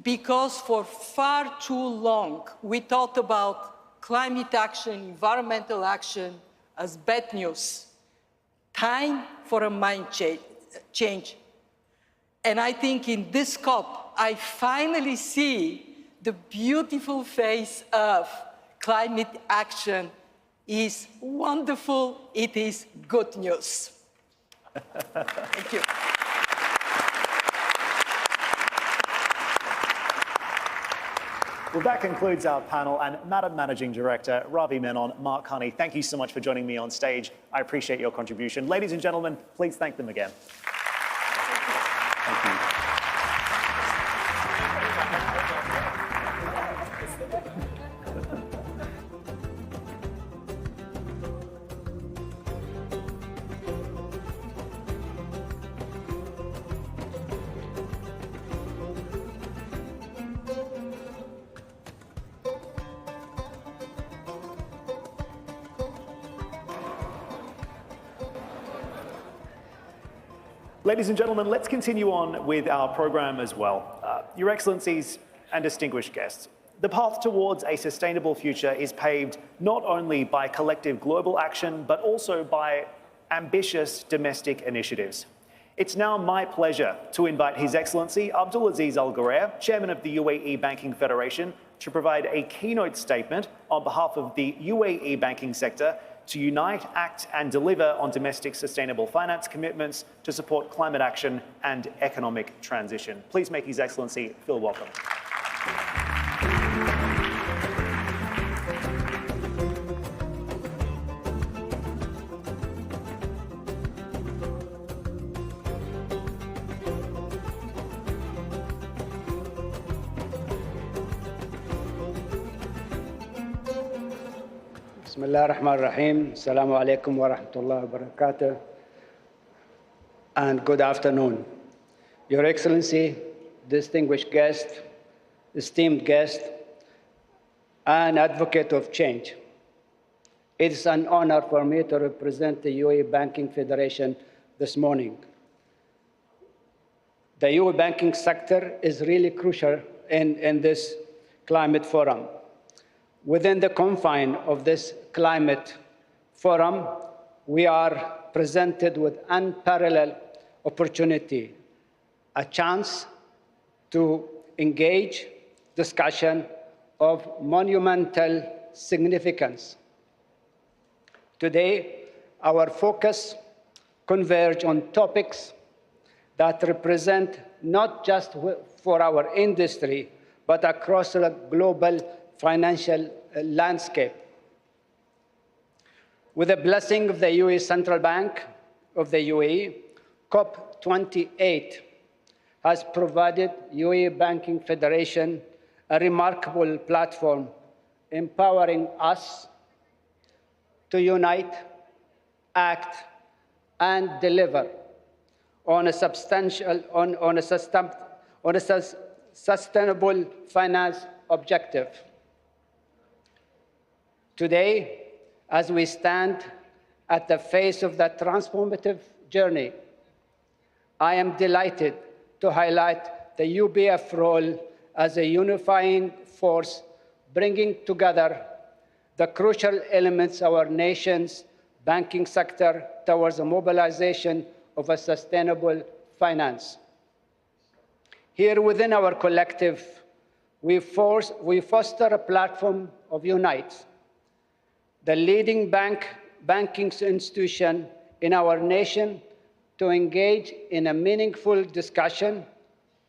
Because for far too long, we thought about climate action, environmental action as bad news. Time for a mind change. And I think in this COP, I finally see the beautiful face of climate action is wonderful, it is good news. Thank you. Well, that concludes our panel. And Madam Managing Director, Ravi Menon, Mark Honey, thank you so much for joining me on stage. I appreciate your contribution. Ladies and gentlemen, please thank them again. Thank you. Ladies and gentlemen, let's continue on with our program as well. Your Excellencies and distinguished guests, the path towards a sustainable future is paved not only by collective global action, but also by ambitious domestic initiatives. It's now my pleasure to invite His Excellency Abdulaziz Al Ghurair, Chairman of the UAE Banking Federation, to provide a keynote statement on behalf of the UAE banking sector to unite, act and deliver on domestic sustainable finance commitments to support climate action and economic transition. Please make His Excellency feel welcome. Bismillah ar-Rahman ar-Rahim. Assalamu alaikum wa rahmatullahi wa barakatuh. And good afternoon. Your Excellency, distinguished guest, esteemed guest, and advocate of change. It is an honor for me to represent the UAE Banking Federation this morning. The UAE banking sector is really crucial in this climate forum. Within the confine of this climate forum, we are presented with unparalleled opportunity, a chance to engage discussion of monumental significance. Today, our focus converge on topics that represent not just for our industry, but across the global financial landscape. With the blessing of the UAE Central Bank of the UAE, COP28 has provided UAE Banking Federation a remarkable platform, empowering us to unite, act, and deliver on a sustainable finance objective. Today, as we stand at the face of that transformative journey, I am delighted to highlight the UBF role as a unifying force, bringing together the crucial elements of our nation's banking sector towards the mobilization of a sustainable finance. Here within our collective, we foster a platform of unite, the leading banking institution in our nation, to engage in a meaningful discussion,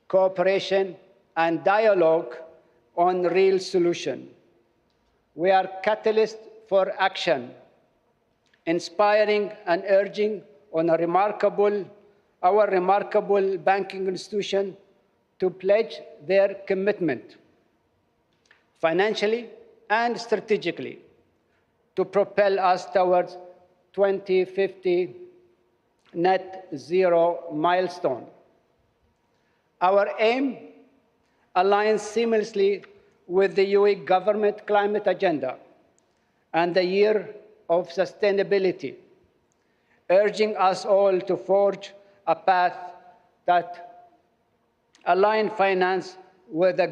cooperation, and dialogue on real solutions. We are catalysts for action, inspiring and urging on our remarkable banking institution to pledge their commitment, financially and strategically, to propel us towards 2050 net zero milestone. Our aim aligns seamlessly with the UAE government climate agenda and the year of sustainability, urging us all to forge a path that aligns finance with a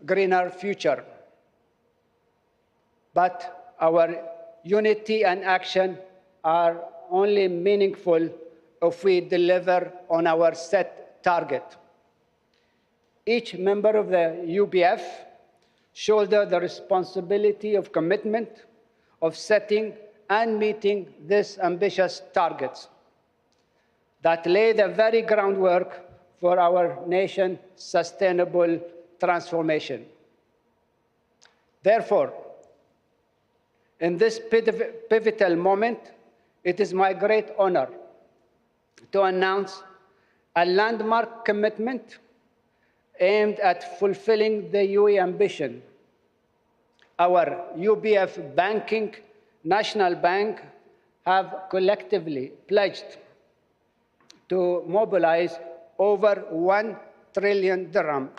greener future. But our unity and action are only meaningful if we deliver on our set target. Each member of the UBF shoulder the responsibility of commitment, of setting and meeting these ambitious targets that lay the very groundwork for our nation's sustainable transformation. Therefore, in this pivotal moment, it is my great honor to announce a landmark commitment aimed at fulfilling the UAE ambition. Our UBF Banking National Bank have collectively pledged to mobilize over 1 trillion dirham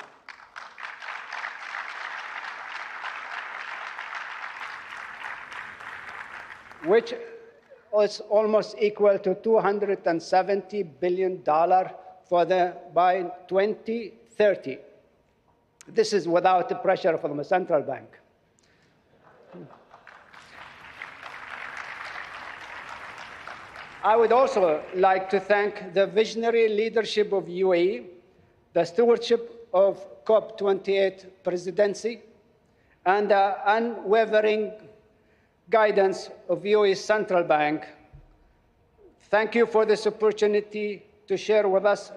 which is almost equal to $270 billion by 2030. This is without the pressure from the central bank. I would also like to thank the visionary leadership of UAE, the stewardship of COP28 presidency, and the unwavering guidance of UAE Central Bank. Thank you for this opportunity to share with us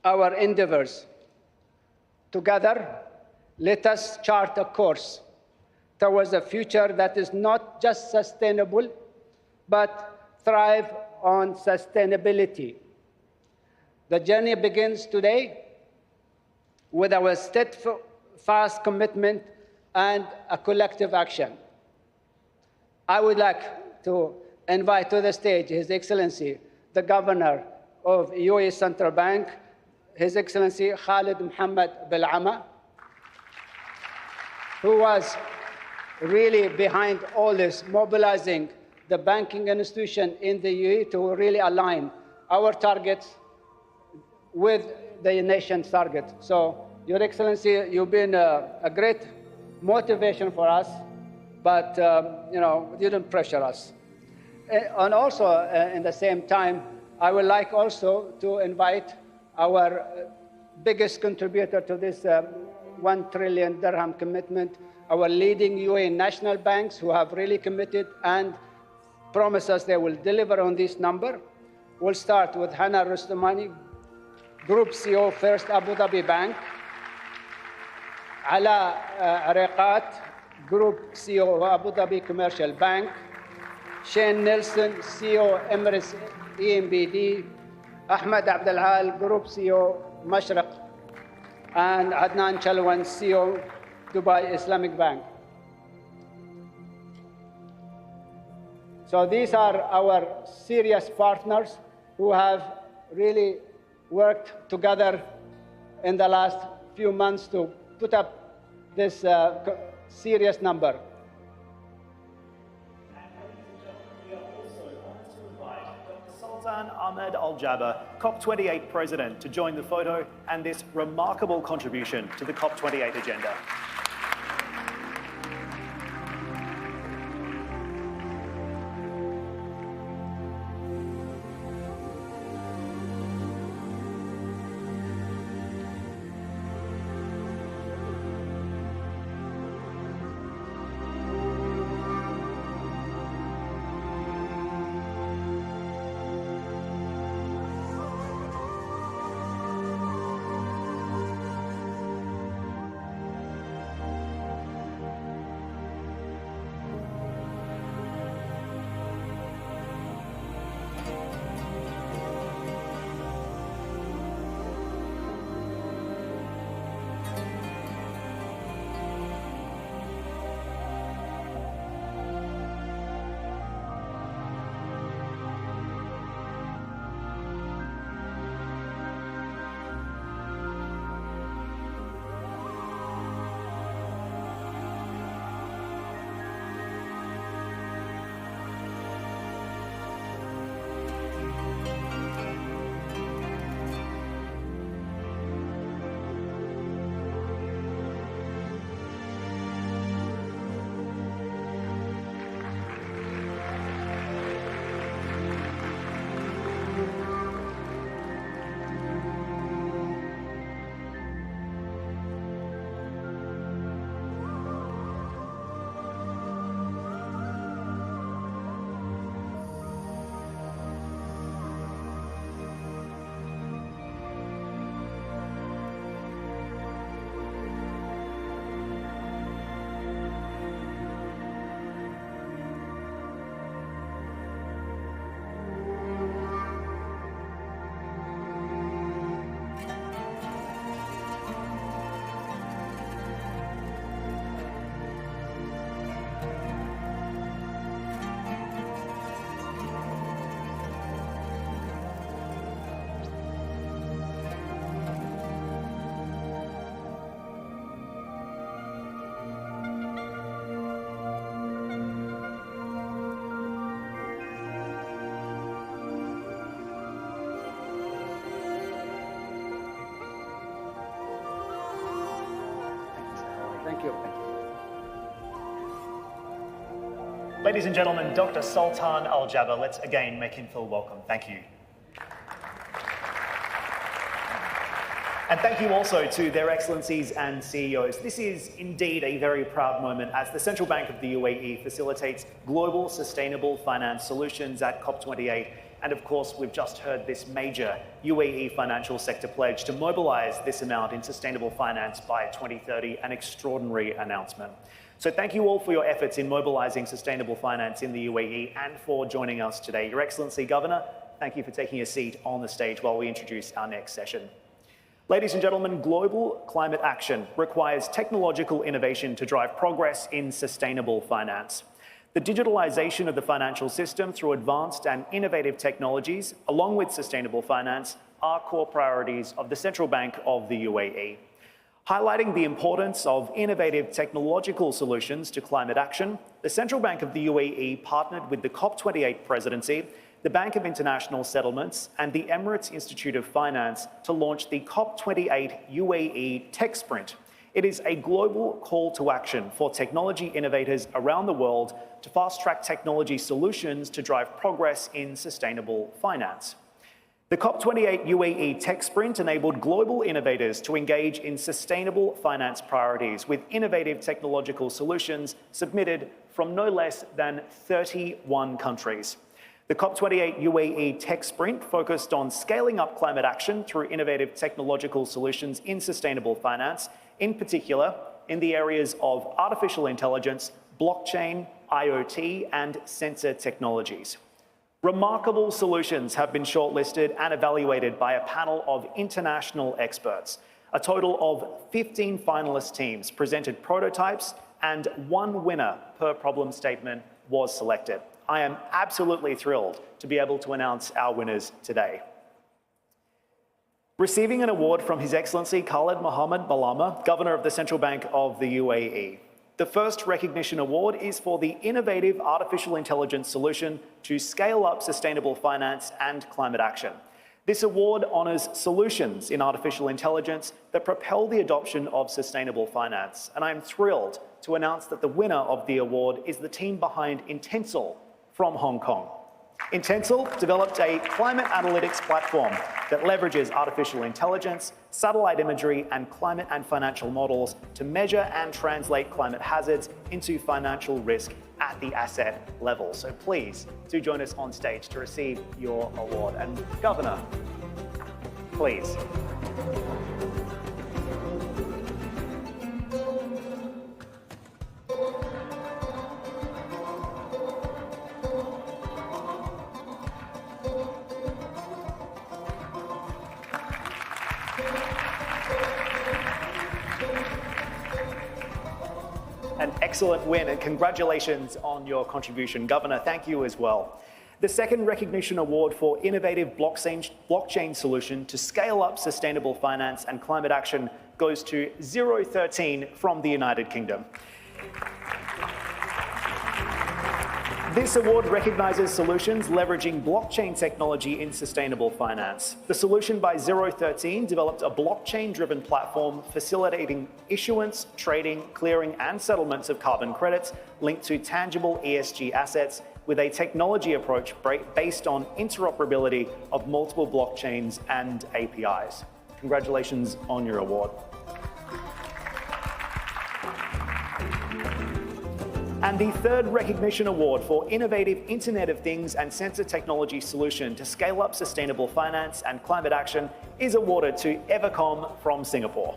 our endeavors. Together, let us chart a course towards a future that is not just sustainable, but thrive on sustainability. The journey begins today with our steadfast commitment and a collective action. I would like to invite to the stage His Excellency, the Governor of UAE Central Bank, His Excellency Khalid Mohammed Belama, who was really behind all this, mobilizing the banking institution in the UAE to really align our targets with the nation's target. So, Your Excellency, you've been a great motivation for us, but you didn't pressure us. And also, in the same time, I would like also to invite our biggest contributor to this 1 trillion dirham commitment, our leading UAE national banks who have really committed and promised us they will deliver on this number. We'll start with Hana Rustamani, Group CEO, First Abu Dhabi Bank, Ala Ariqat, Group CEO of Abu Dhabi Commercial Bank, Shane Nelson, CEO Emirates EMBD, Ahmed Abdelal, Group CEO Mashraq, and Adnan Chalwan, CEO Dubai Islamic Bank. So these are our serious partners who have really worked together in the last few months to put up this serious number. Sultan Ahmed Al Jaber, COP28 President, to join the photo and this remarkable contribution to the COP28 agenda. Thank you. Ladies and gentlemen, Dr. Sultan Al Jaber, let's again make him feel welcome. Thank you. And thank you also to their excellencies and CEOs. This is indeed a very proud moment as the Central Bank of the UAE facilitates global sustainable finance solutions at COP28. And of course, we've just heard this major UAE financial sector pledge to mobilize this amount in sustainable finance by 2030, an extraordinary announcement. So thank you all for your efforts in mobilizing sustainable finance in the UAE and for joining us today. Your Excellency Governor, thank you for taking a seat on the stage while we introduce our next session. Ladies and gentlemen, global climate action requires technological innovation to drive progress in sustainable finance. The digitalization of the financial system through advanced and innovative technologies, along with sustainable finance, are core priorities of the Central Bank of the UAE. Highlighting the importance of innovative technological solutions to climate action, the Central Bank of the UAE partnered with the COP28 presidency, the Bank of International Settlements, and the Emirates Institute of Finance to launch the COP28 UAE Tech Sprint. It is a global call to action for technology innovators around the world to fast-track technology solutions to drive progress in sustainable finance. The COP28 UAE Tech Sprint enabled global innovators to engage in sustainable finance priorities with innovative technological solutions submitted from no less than 31 countries. The COP28 UAE Tech Sprint focused on scaling up climate action through innovative technological solutions in sustainable finance, in particular, in the areas of artificial intelligence, blockchain, IoT, and sensor technologies. Remarkable solutions have been shortlisted and evaluated by a panel of international experts. A total of 15 finalist teams presented prototypes, and one winner per problem statement was selected. I am absolutely thrilled to be able to announce our winners today. Receiving an award from His Excellency Khalid Mohammed Balama, Governor of the Central Bank of the UAE. The first recognition award is for the innovative artificial intelligence solution to scale up sustainable finance and climate action. This award honours solutions in artificial intelligence that propel the adoption of sustainable finance. And I'm thrilled to announce that the winner of the award is the team behind Intensal from Hong Kong. Intensal developed a climate analytics platform that leverages artificial intelligence, satellite imagery, and climate and financial models to measure and translate climate hazards into financial risk at the asset level. So please do join us on stage to receive your award. And Governor, please. An excellent win, and congratulations on your contribution. Governor, thank you as well. The second recognition award for innovative blockchain solution to scale up sustainable finance and climate action goes to 013 from the United Kingdom. This award recognises solutions leveraging blockchain technology in sustainable finance. The solution by 013 developed a blockchain-driven platform facilitating issuance, trading, clearing and settlements of carbon credits linked to tangible ESG assets with a technology approach based on interoperability of multiple blockchains and APIs. Congratulations on your award. And the third recognition award for innovative Internet of Things and sensor technology solution to scale up sustainable finance and climate action is awarded to Evercom from Singapore.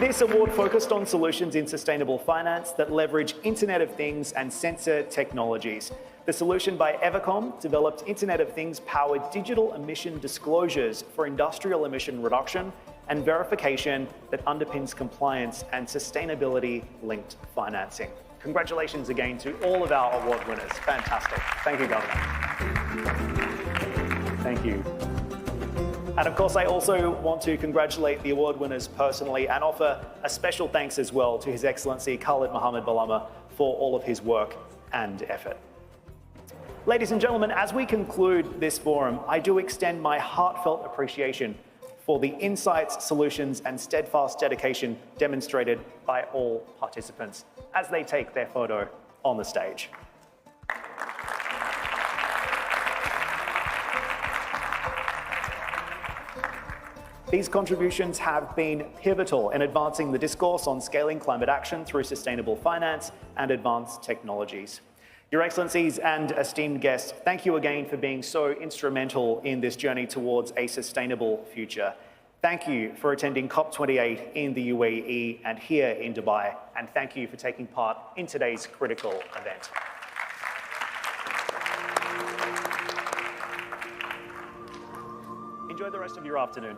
This award focused on solutions in sustainable finance that leverage Internet of Things and sensor technologies. The solution by Evercom developed Internet of Things powered digital emission disclosures for industrial emission reduction and verification that underpins compliance and sustainability-linked financing. Congratulations again to all of our award winners. Fantastic. Thank you, Governor. Thank you. And of course, I also want to congratulate the award winners personally and offer a special thanks as well to His Excellency Khalid Mohammed Balama for all of his work and effort. Ladies and gentlemen, as we conclude this forum, I do extend my heartfelt appreciation for the insights, solutions, and steadfast dedication demonstrated by all participants as they take their photo on the stage. These contributions have been pivotal in advancing the discourse on scaling climate action through sustainable finance and advanced technologies. Your Excellencies and esteemed guests, thank you again for being so instrumental in this journey towards a sustainable future. Thank you for attending COP28 in the UAE and here in Dubai, and thank you for taking part in today's critical event. Enjoy the rest of your afternoon.